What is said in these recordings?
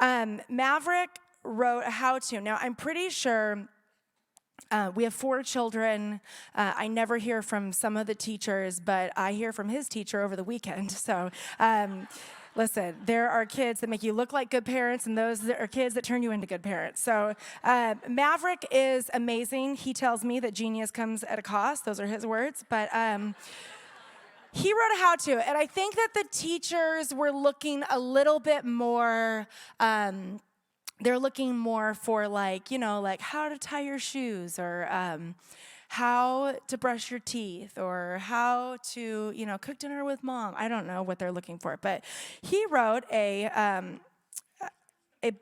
Maverick wrote a how-to. Now, I'm pretty sure we have 4 children. I never hear from some of the teachers, but I hear from his teacher over the weekend. So listen, there are kids that make you look like good parents, and those are kids that turn you into good parents. So Maverick is amazing. He tells me that genius comes at a cost. Those are his words. But he wrote a how-to, and I think that the teachers were looking a little bit more, they're looking more for like how to tie your shoes, or how to brush your teeth, or how to, cook dinner with mom. I don't know what they're looking for, but he wrote a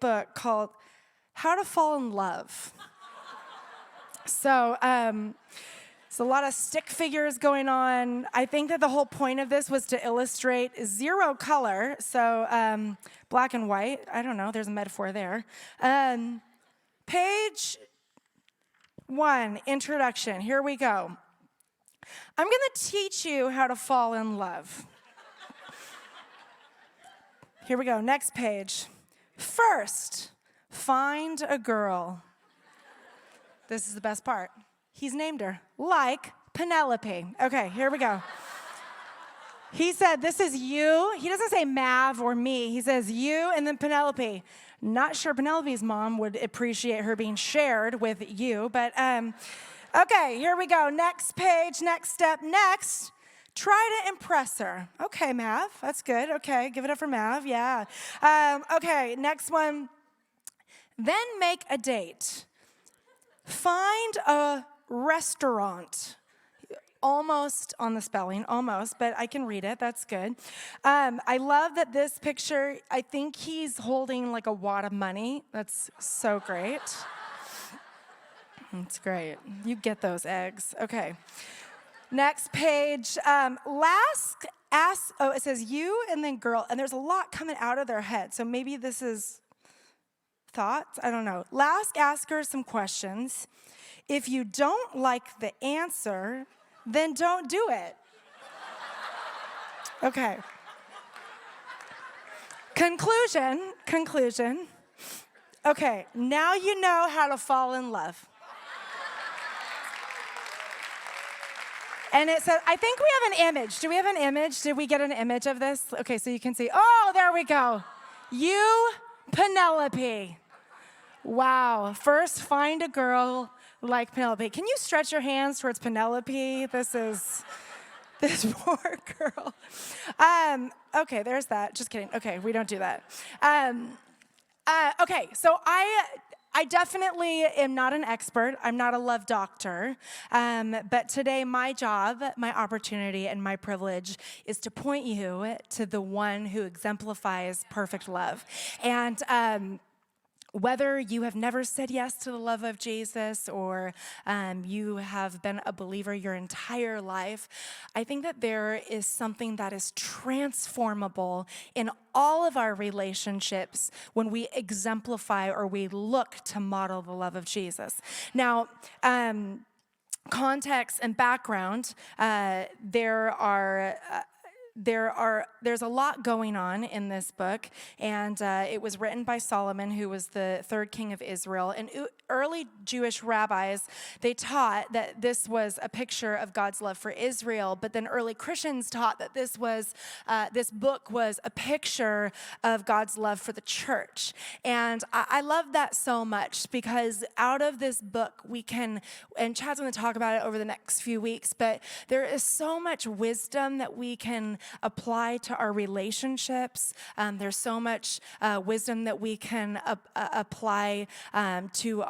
book called How to Fall in Love. So, it's a lot of stick figures going on. I think that the whole point of this was to illustrate 0 color, so black and white. I don't know, there's a metaphor there. Page 1, introduction. Here we go. I'm going to teach you how to fall in love. Here we go, next page. First, find a girl. This is the best part. He's named her, like Penelope. Okay, here we go. He said, this is you. He doesn't say Mav or me. He says you and then Penelope. Not sure Penelope's mom would appreciate her being shared with you, but okay, here we go. Next page, next step, next. Try to impress her. Okay, Mav, that's good. Okay, give it up for Mav, yeah. Okay, next one. Then make a date. Find a restaurant. Almost on the spelling, almost, but I can read it. That's good. I love that this picture, I think he's holding like a wad of money. That's so great. That's great. You get those eggs. Okay. Next page. It says you and then girl, and there's a lot coming out of their head. So maybe this is thoughts. I don't know. Ask her some questions. If you don't like the answer, then don't do it. Okay. Conclusion. Okay, now you know how to fall in love. And it says, I think we have an image. Do we have an image? Did we get an image of this? Okay, so you can see. Oh, there we go. You, Penelope. Wow. First, find a girl like Penelope. Can you stretch your hands towards Penelope? This poor girl. Okay, there's that. Just kidding. Okay, we don't do that. Okay, so I definitely am not an expert. I'm not a love doctor. But today, my job, my opportunity, and my privilege is to point you to the one who exemplifies perfect love. And whether you have never said yes to the love of Jesus, or you have been a believer your entire life, I think that there is something that is transformable in all of our relationships when we exemplify or we look to model the love of Jesus. Now, context and background, there's a lot going on in this book, and it was written by Solomon, who was the 3rd king of Israel. And early Jewish rabbis, they taught that this was a picture of God's love for Israel, but then early Christians taught that this book was a picture of God's love for the church. And I love that so much, because out of this book we can, and Chad's going to talk about it over the next few weeks, but there is so much wisdom that we can apply to our relationships. There's so much wisdom that we can apply to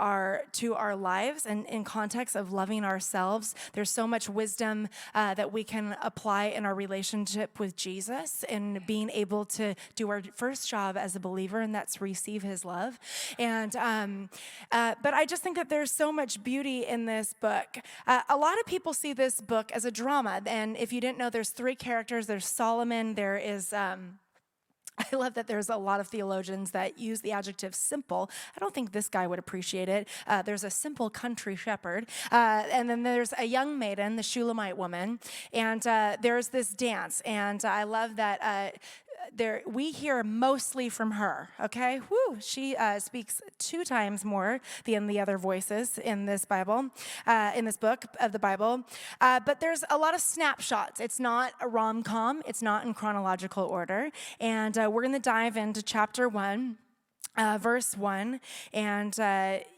our lives, and in context of loving ourselves. There's so much wisdom that we can apply in our relationship with Jesus, and being able to do our first job as a believer, and that's receive his love. And but I just think that there's so much beauty in this book. A lot of people see this book as a drama, and if you didn't know, there's 3 characters. There's Solomon, there is I love that there's a lot of theologians that use the adjective simple. I don't think this guy would appreciate it. There's a simple country shepherd. And then there's a young maiden, the Shulamite woman. And there's this dance. And I love that we hear mostly from her, okay? Woo! She speaks 2 times more than the other voices in this Bible, in this book of the Bible. But there's a lot of snapshots. It's not a rom-com. It's not in chronological order. And we're going to dive into chapter 1, verse 1. And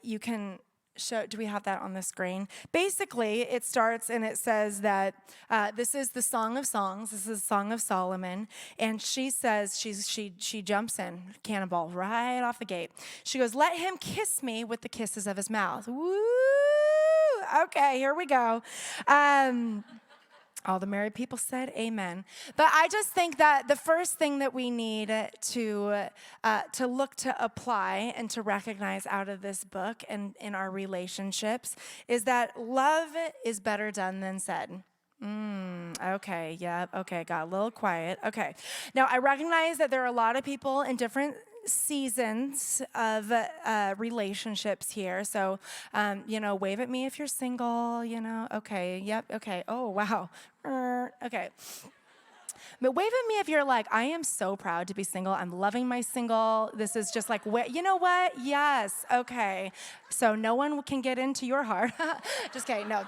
you can do we have that on the screen? Basically, it starts and it says that this is the Song of Songs. This is the Song of Solomon. And she says, she jumps in, cannonball, right off the gate. She goes, let him kiss me with the kisses of his mouth. Woo! Okay, here we go. All the married people said amen. But I just think that the first thing that we need to look to apply and to recognize out of this book and in our relationships is that love is better done than said. Okay, yeah, okay, got a little quiet. Okay. Now, I recognize that there are a lot of people in different seasons of relationships here. So, wave at me if you're single, Okay, yep, okay. Oh, wow. Okay. But wave at me if you're like, I am so proud to be single. I'm loving my single. This is just like, you know what? Yes. Okay. So no one can get into your heart. Just kidding. No.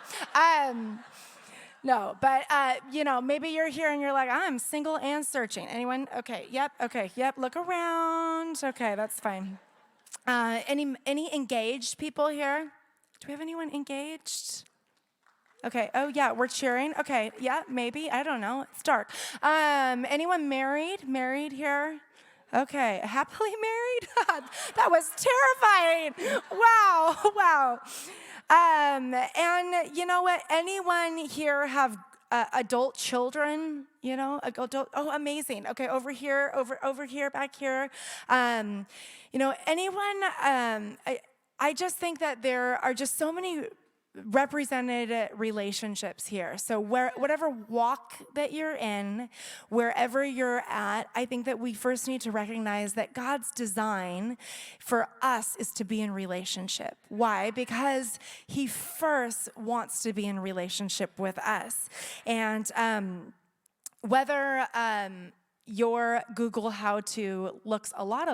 No, but, maybe you're here and you're like, I'm single and searching. Anyone? Okay, yep, look around. Okay, that's fine. Any engaged people here? Do we have anyone engaged? Okay, oh yeah, we're cheering. Okay, yeah, maybe, I don't know, it's dark. Anyone married here? Okay, happily married? That was terrifying. Wow. And you know what? Anyone here have adult children? Adult. Oh, amazing. Okay, over here, back here. Anyone? I just think that there are just so many represented relationships here. So whatever walk that you're in, wherever you're at, I think that we first need to recognize that God's design for us is to be in relationship. Why? Because he first wants to be in relationship with us. And whether your Google how-to looks a lot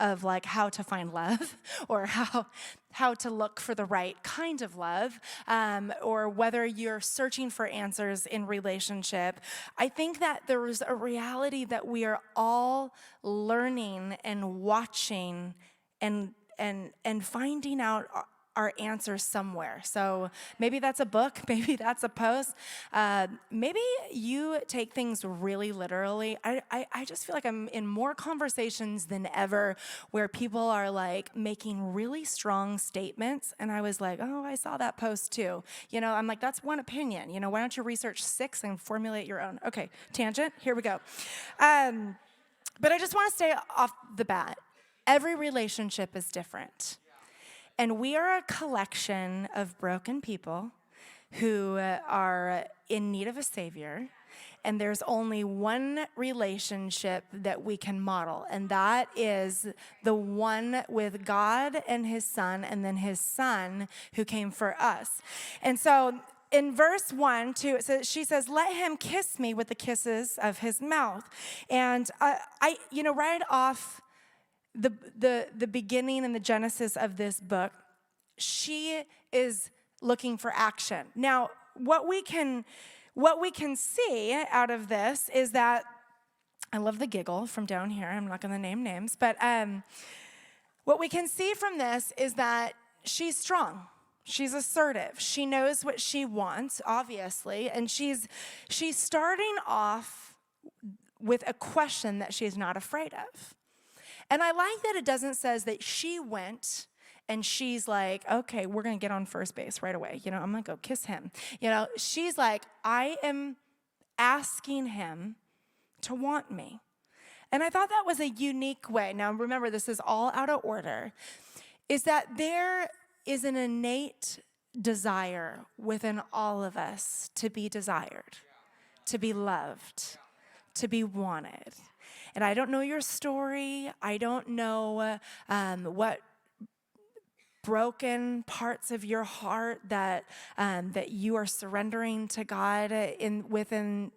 of like how to find love or how to look for the right kind of love, or whether you're searching for answers in relationship, I think that there is a reality that we are all learning and watching and finding out our answers somewhere. So maybe that's a book, maybe that's a post. Maybe you take things really literally. I just feel like I'm in more conversations than ever where people are like making really strong statements. And I was like, oh, I saw that post too. I'm like, that's one opinion. Why don't you research 6 and formulate your own? Okay, tangent, here we go. But I just want to say off the bat, every relationship is different. And we are a collection of broken people who are in need of a Savior. And there's only one relationship that we can model, and that is the one with God and his Son, and then his Son who came for us. And so in verse 1, she says, let him kiss me with the kisses of his mouth. And right off the beginning and the genesis of this book, she is looking for action. Now, what we can see out of this is that, I love the giggle from down here. I'm not going to name names, but what we can see from this is that she's strong. She's assertive. She knows what she wants, obviously, and she's starting off with a question that she's not afraid of. And I like that it doesn't say that she went and she's like, okay, we're going to get on first base right away. I'm going to go kiss him. She's like, I am asking him to want me. And I thought that was a unique way. Now, remember, this is all out of order. Is that there is an innate desire within all of us to be desired, to be loved, to be wanted. And I don't know your story. I don't know what broken parts of your heart that you are surrendering to God within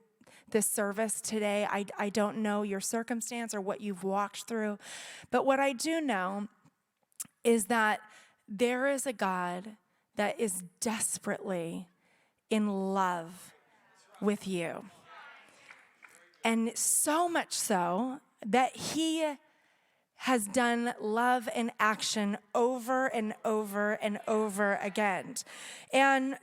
this service today. I don't know your circumstance or what you've walked through. But what I do know is that there is a God that is desperately in love with you. And so much so that he has done love in action over and over and over again. And,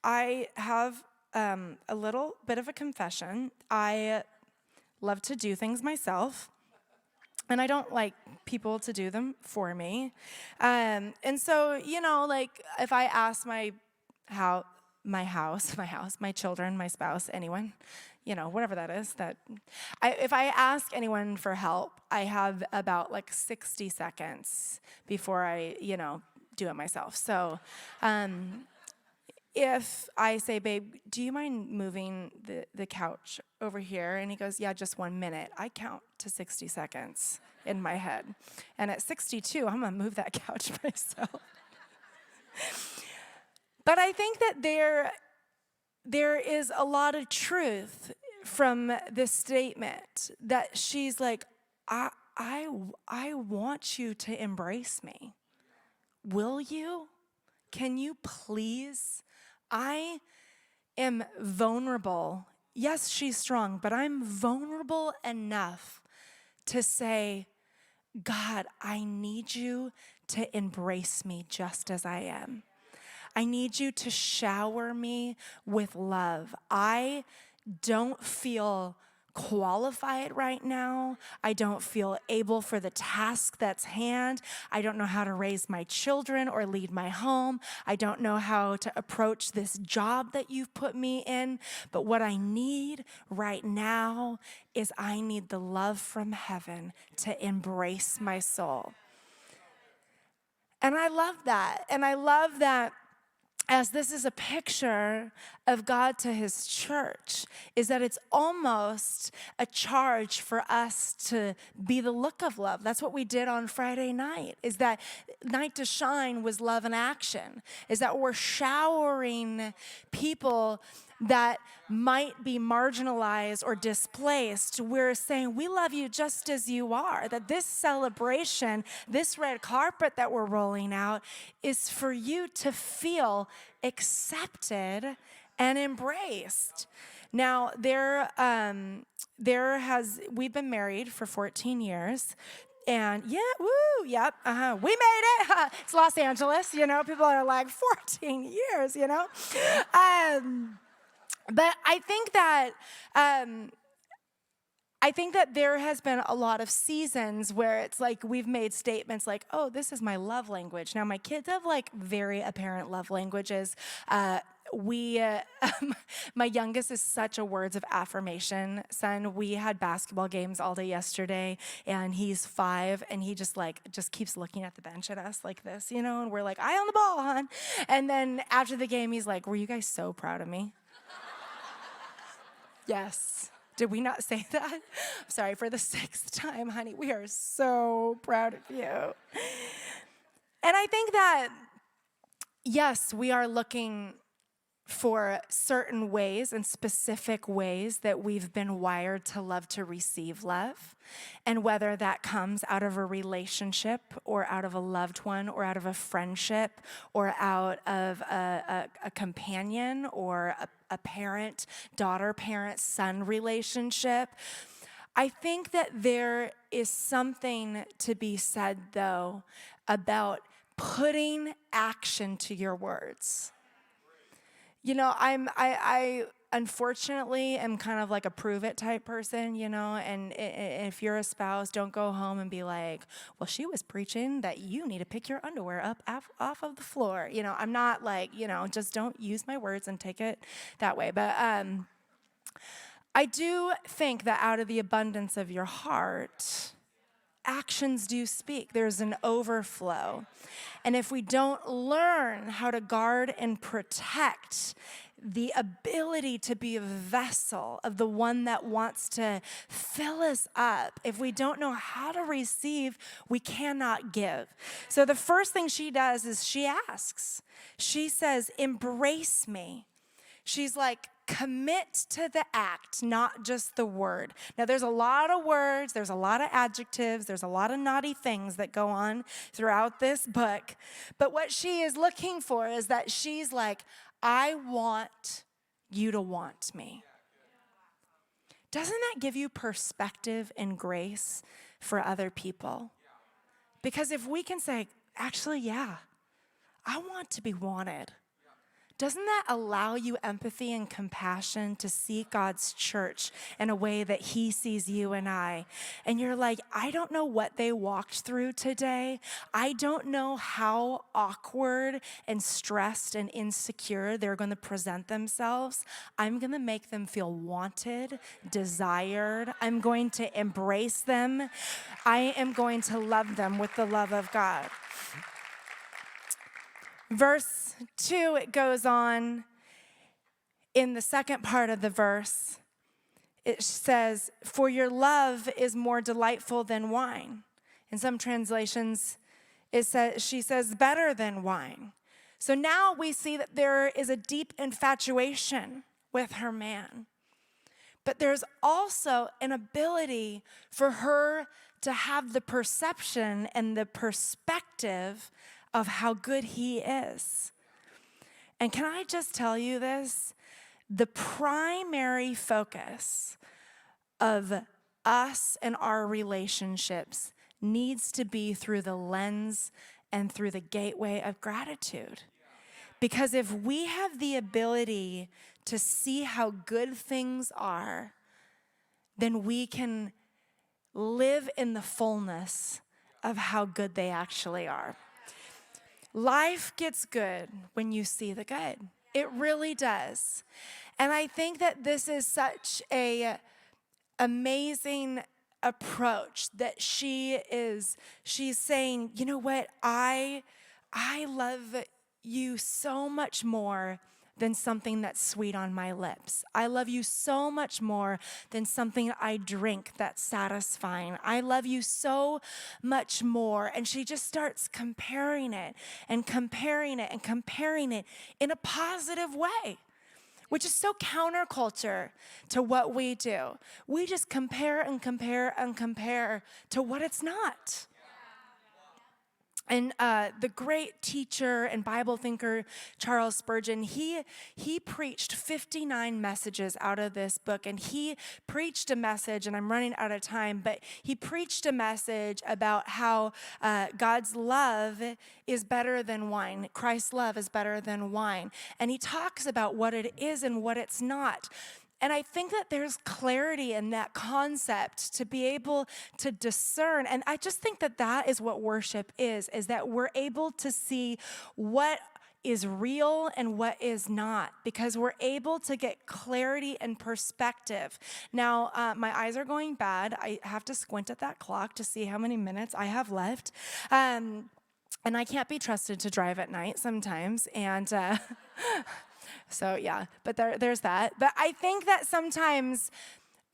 I have a little bit of a confession. I love to do things myself, and I don't like people to do them for me. And so, if I ask my children, my spouse, anyone, whatever that is, if I ask anyone for help, I have about 60 seconds before I, do it myself. So, if I say, babe, do you mind moving the couch over here? And he goes, yeah, just 1 minute. I count to 60 seconds in my head. And at 62, I'm going to move that couch myself. But I think that there is a lot of truth from this statement that she's like, I want you to embrace me. Will you? Can you please? I am vulnerable. Yes, she's strong, but I'm vulnerable enough to say, God, I need you to embrace me just as I am. I need you to shower me with love. I don't feel qualified right now. I don't feel able for the task that's hand. I don't know how to raise my children or lead my home. I don't know how to approach this job that you've put me in. But what I need right now is I need the love from heaven to embrace my soul. And I love that. And I love that as this is a picture of God to his church, is that it's almost a charge for us to be the look of love. That's what we did on Friday night, is that Night to Shine was love in action, is that we're showering people that might be marginalized or displaced. We're saying, we love you just as you are. That this celebration, this red carpet that we're rolling out is for you to feel accepted and embraced. Now, we've been married for 14 years. And we made it. It's Los Angeles, people are like 14 years, But I think that there has been a lot of seasons where it's like we've made statements like, oh, this is my love language. Now, my kids have very apparent love languages. My youngest is such a words of affirmation son. We had basketball games all day yesterday, and he's 5, and he just keeps looking at the bench at us like this, and we're like, eye on the ball, hon. And then after the game, he's like, were you guys so proud of me? Yes. Did we not say that? I'm sorry, for the 6th time, honey. We are so proud of you. And I think that, yes, we are looking for certain ways and specific ways that we've been wired to love to receive love. And whether that comes out of a relationship or out of a loved one or out of a friendship or out of a companion or a parent, daughter, parent, son relationship. I think that there is something to be said, though, about putting action to your words. I unfortunately am kind of like a prove it type person, and if you're a spouse, don't go home and be like, well, she was preaching that you need to pick your underwear up off of the floor. I'm not like, just don't use my words and take it that way. But I do think that out of the abundance of your heart, actions do speak. There's an overflow. And if we don't learn how to guard and protect the ability to be a vessel of the one that wants to fill us up, if we don't know how to receive, we cannot give. So the first thing she does is she asks. She says, embrace me. She's like, commit to the act, not just the word. Now, there's a lot of words, there's a lot of adjectives, there's a lot of naughty things that go on throughout this book. But what she is looking for is that she's like, I want you to want me. Doesn't that give you perspective and grace for other people? Because if we can say, actually, yeah, I want to be wanted. Doesn't that allow you empathy and compassion to see God's church in a way that he sees you and I? And you're like, I don't know what they walked through today. I don't know how awkward and stressed and insecure they're going to present themselves. I'm going to make them feel wanted, desired. I'm going to embrace them. I am going to love them with the love of God. Verse 2, it goes on in the second part of the verse. It says, for your love is more delightful than wine. In some translations, she says, better than wine. So now we see that there is a deep infatuation with her man. But there's also an ability for her to have the perception and the perspective of how good he is. And can I just tell you this? The primary focus of us and our relationships needs to be through the lens and through the gateway of gratitude. Because if we have the ability to see how good things are, then we can live in the fullness of how good they actually are. Life gets good when you see the good. It really does. And I think that this is such a amazing approach that she's saying, you know what, I love you so much more than something that's sweet on my lips. I love you so much more than something I drink that's satisfying. I love you so much more. And she just starts comparing it and comparing it and comparing it in a positive way, which is so counterculture to what we do. We just compare and compare and compare to what it's not. And the great teacher and Bible thinker, Charles Spurgeon, he preached 59 messages out of this book. And he preached a message, and I'm running out of time, but he preached a message about how God's love is better than wine. Christ's love is better than wine. And he talks about what it is and what it's not. And I think that there's clarity in that concept to be able to discern. And I just think that that is what worship is that we're able to see what is real and what is not, because we're able to get clarity and perspective. Now, my eyes are going bad. I have to squint at that clock to see how many minutes I have left. And I can't be trusted to drive at night sometimes. And so, yeah, but there's that. But I think that sometimes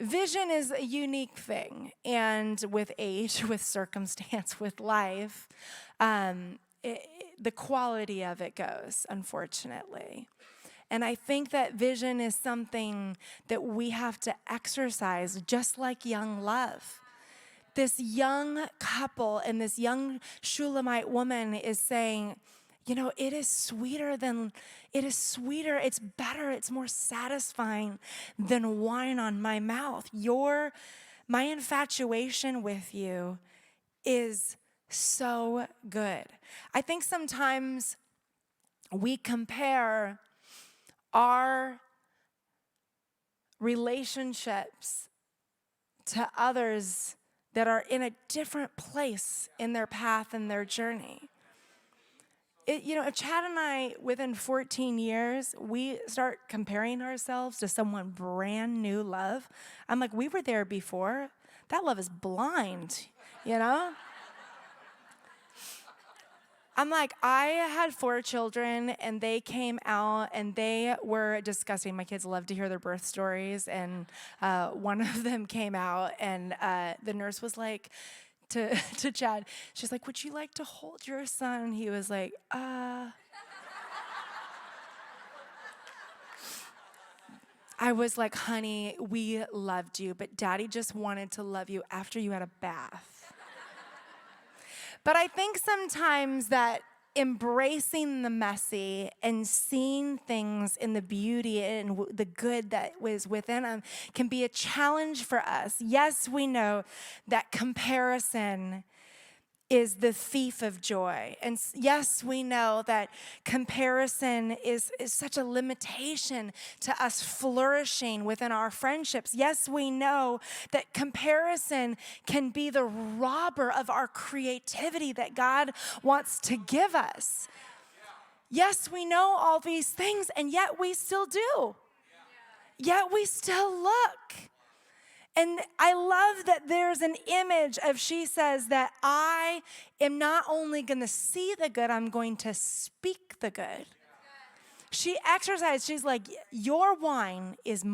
vision is a unique thing. And with age, with circumstance, with life, the quality of it goes, unfortunately. And I think that vision is something that we have to exercise, just like young love. This young couple and this young Shulamite woman is saying, you know, it is sweeter, it's better, it's more satisfying than wine on my mouth. My infatuation with you is so good. I think sometimes we compare our relationships to others that are in a different place in their path and their journey. If Chad and I, within 14 years, we start comparing ourselves to someone brand new love, I'm like, we were there before. That love is blind, you know? I'm like, I had 4 children, and they came out, and they were disgusting. My kids love to hear their birth stories, and one of them came out, and the nurse was like, to Chad, she's like, would you like to hold your son? And he was like, I was like, honey, we loved you, but daddy just wanted to love you after you had a bath. But I think sometimes that embracing the messy and seeing things in the beauty and the good that was within them can be a challenge for us. Yes, we know that comparison is the thief of joy. And yes, we know that comparison is such a limitation to us flourishing within our friendships. Yes, we know that comparison can be the robber of our creativity that God wants to give us. Yes, we know all these things, and yet we still do. Yet we still look. And I love that there's an image of, she says that I am not only going to see the good, I'm going to speak the good. She exercised, she's like, your wine is,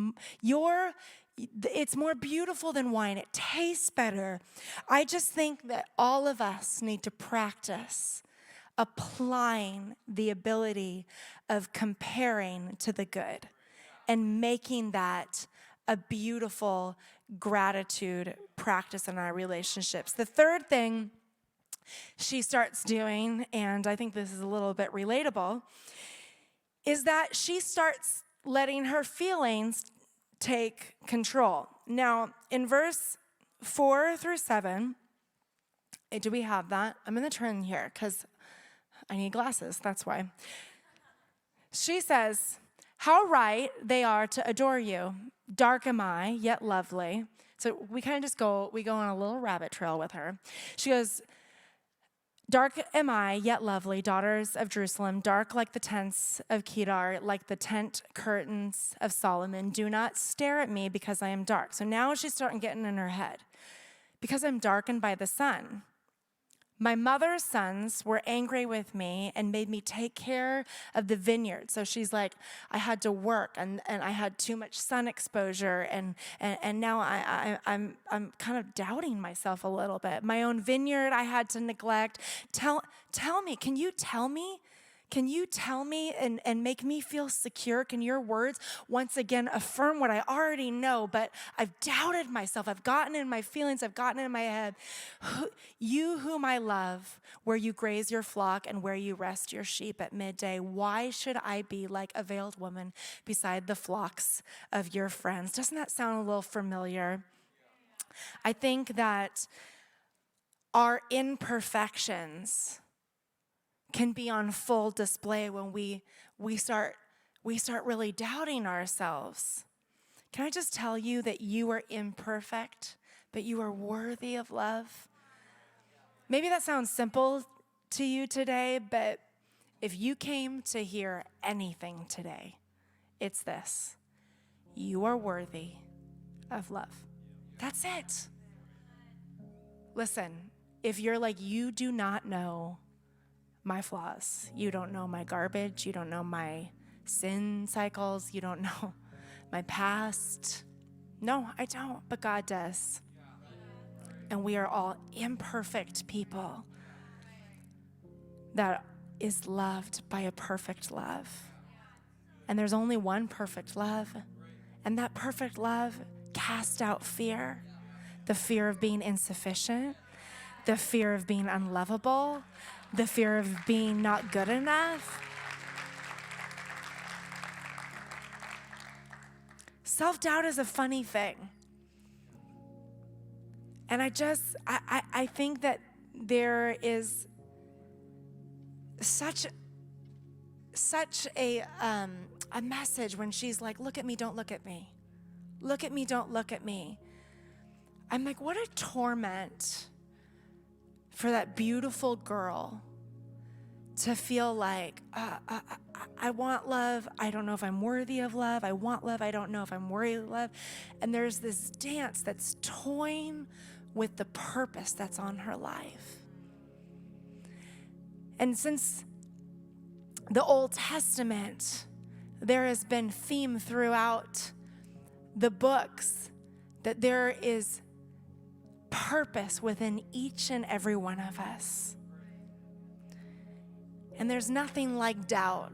it's more beautiful than wine. It tastes better. I just think that all of us need to practice applying the ability of comparing to the good and making that a beautiful gratitude practice in our relationships. The third thing she starts doing, and I think this is a little bit relatable, is that she starts letting her feelings take control. Now, in verse 4 through 7, do we have that? I'm going to turn here because I need glasses, that's why. She says, how right they are to adore you. Dark am I, yet lovely. So we kind of just go on a little rabbit trail with her. She goes, dark am I, yet lovely, daughters of Jerusalem, dark like the tents of Kedar, like the tent curtains of Solomon. Do not stare at me because I am dark. So now she's starting getting in her head. Because I'm darkened by the sun. My mother's sons were angry with me and made me take care of the vineyard. So she's like, I had to work and I had too much sun exposure and now I'm kind of doubting myself a little bit. My own vineyard I had to neglect. Tell me, can you tell me? Can you tell me and make me feel secure? Can your words once again affirm what I already know, but I've doubted myself. I've gotten in my feelings. I've gotten in my head. You whom I love, where you graze your flock and where you rest your sheep at midday, why should I be like a veiled woman beside the flocks of your friends? Doesn't that sound a little familiar? I think that our imperfections can be on full display when we start really doubting ourselves. Can I just tell you that you are imperfect, but you are worthy of love? Maybe that sounds simple to you today, but if you came to hear anything today, it's this: you are worthy of love. That's it. Listen, if you're like, you do not know my flaws. You don't know my garbage. You don't know my sin cycles. You don't know my past. No, I don't, but God does. And we are all imperfect people that is loved by a perfect love. And there's only one perfect love. And that perfect love casts out fear. The fear of being insufficient, the fear of being unlovable, the fear of being not good enough. Self-doubt is a funny thing. And I think that there is such a message when she's like, look at me, don't look at me. Look at me, don't look at me. I'm like, what a torment for that beautiful girl to feel like, I want love. I don't know if I'm worthy of love. I want love. I don't know if I'm worthy of love. And there's this dance that's toying with the purpose that's on her life. And since the Old Testament, there has been theme throughout the books that there is purpose within each and every one of us. And there's nothing like doubt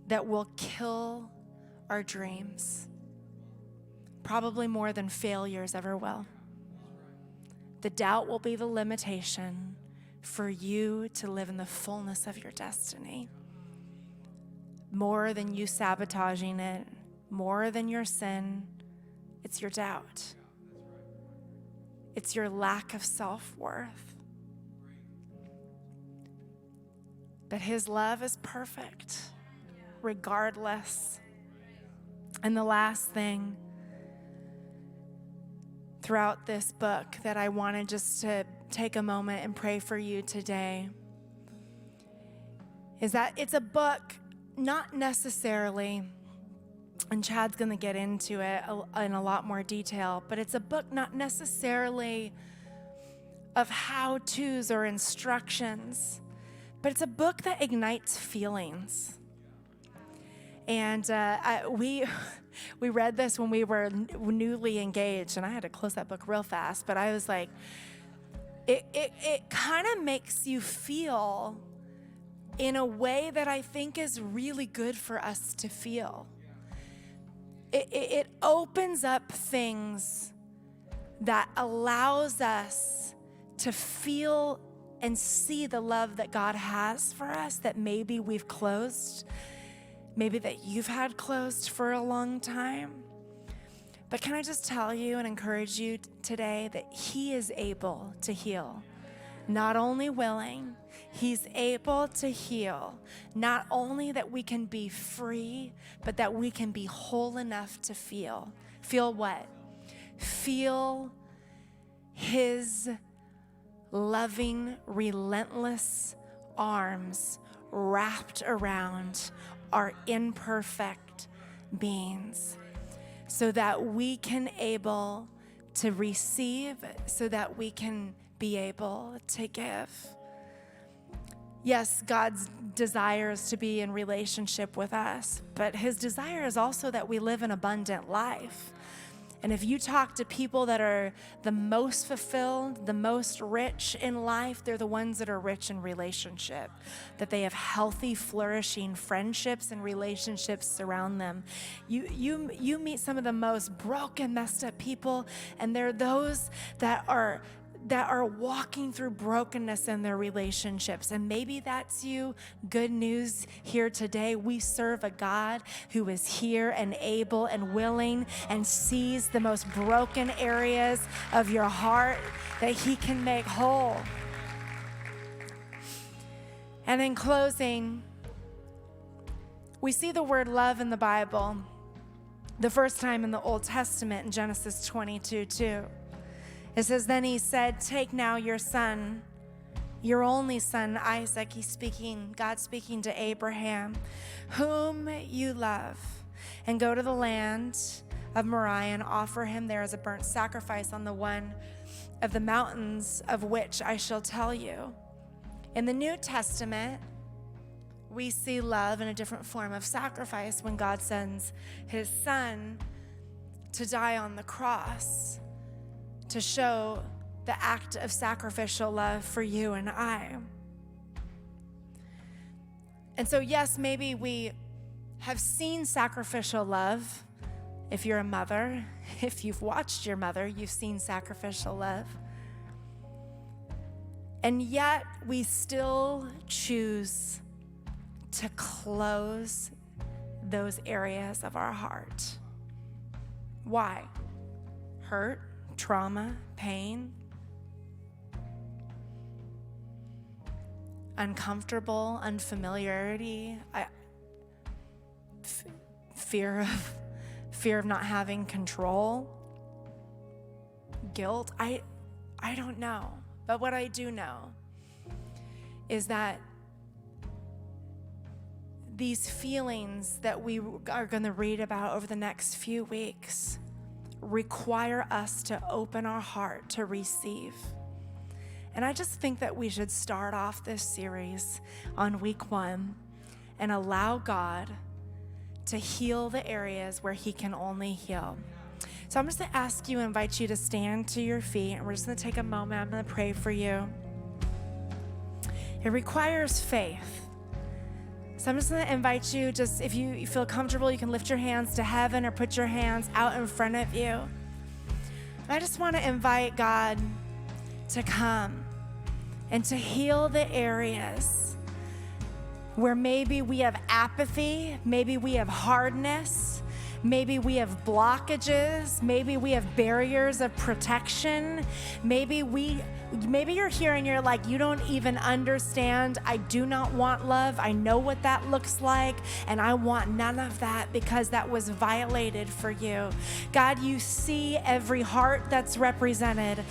that will kill our dreams. probably more than failures ever will. The doubt will be the limitation for you to live in the fullness of your destiny. More than you sabotaging it, more than your sin, it's your doubt. It's your lack of self-worth. But his love is perfect, regardless. And the last thing throughout this book that I wanted just to take a moment and pray for you today is that it's a book not necessarily, and Chad's going to get into it in a lot more detail, but it's a book not necessarily of how-tos or instructions, but it's a book that ignites feelings. And we read this when we were newly engaged, and I had to close that book real fast, but I was like, it kind of makes you feel in a way that I think is really good for us to feel. It opens up things that allows us to feel and see the love that God has for us that maybe we've closed, maybe that you've had closed for a long time. But can I just tell you and encourage you today that he is able to heal, not only willing, he's able to heal, not only that we can be free, but that we can be whole enough to feel. Feel what? Feel his loving, relentless arms wrapped around our imperfect beings so that we can able to receive, so that we can be able to give. Yes, God's desire is to be in relationship with us, but his desire is also that we live an abundant life. And if you talk to people that are the most fulfilled, the most rich in life, they're the ones that are rich in relationship, that they have healthy, flourishing friendships and relationships surround them. You meet some of the most broken, messed up people, and they're those that are walking through brokenness in their relationships. And maybe that's you. Good news here today. We serve a God who is here and able and willing and sees the most broken areas of your heart that he can make whole. And in closing, we see the word love in the Bible the first time in the Old Testament in Genesis 22:2. It says, then he said, take now your son, your only son, Isaac. God speaking to Abraham, whom you love, and go to the land of Moriah and offer him there as a burnt sacrifice on the one of the mountains of which I shall tell you. In the New Testament, we see love in a different form of sacrifice when God sends his son to die on the cross, to show the act of sacrificial love for you and I. And so, yes, maybe we have seen sacrificial love. If you're a mother, if you've watched your mother, you've seen sacrificial love. And yet we still choose to close those areas of our heart. Why? Hurt, trauma, pain, uncomfortable, unfamiliarity, fear of not having control, guilt. I don't know. But what I do know is that these feelings that we are going to read about over the next few weeks require us to open our heart to receive. And I just think that we should start off this series on week 1 and allow God to heal the areas where he can only heal. So I'm just going to ask you, invite you to stand to your feet, and we're just going to take a moment. I'm going to pray for you. It requires faith. So I'm just going to invite you, just if you feel comfortable, you can lift your hands to heaven or put your hands out in front of you. I just want to invite God to come and to heal the areas where maybe we have apathy, maybe we have hardness, maybe we have blockages, maybe we have barriers of protection, maybe you're here and you're like, you don't even understand. I do not want love. I know what that looks like, and I want none of that because that was violated for you. God, you see every heart that's represented.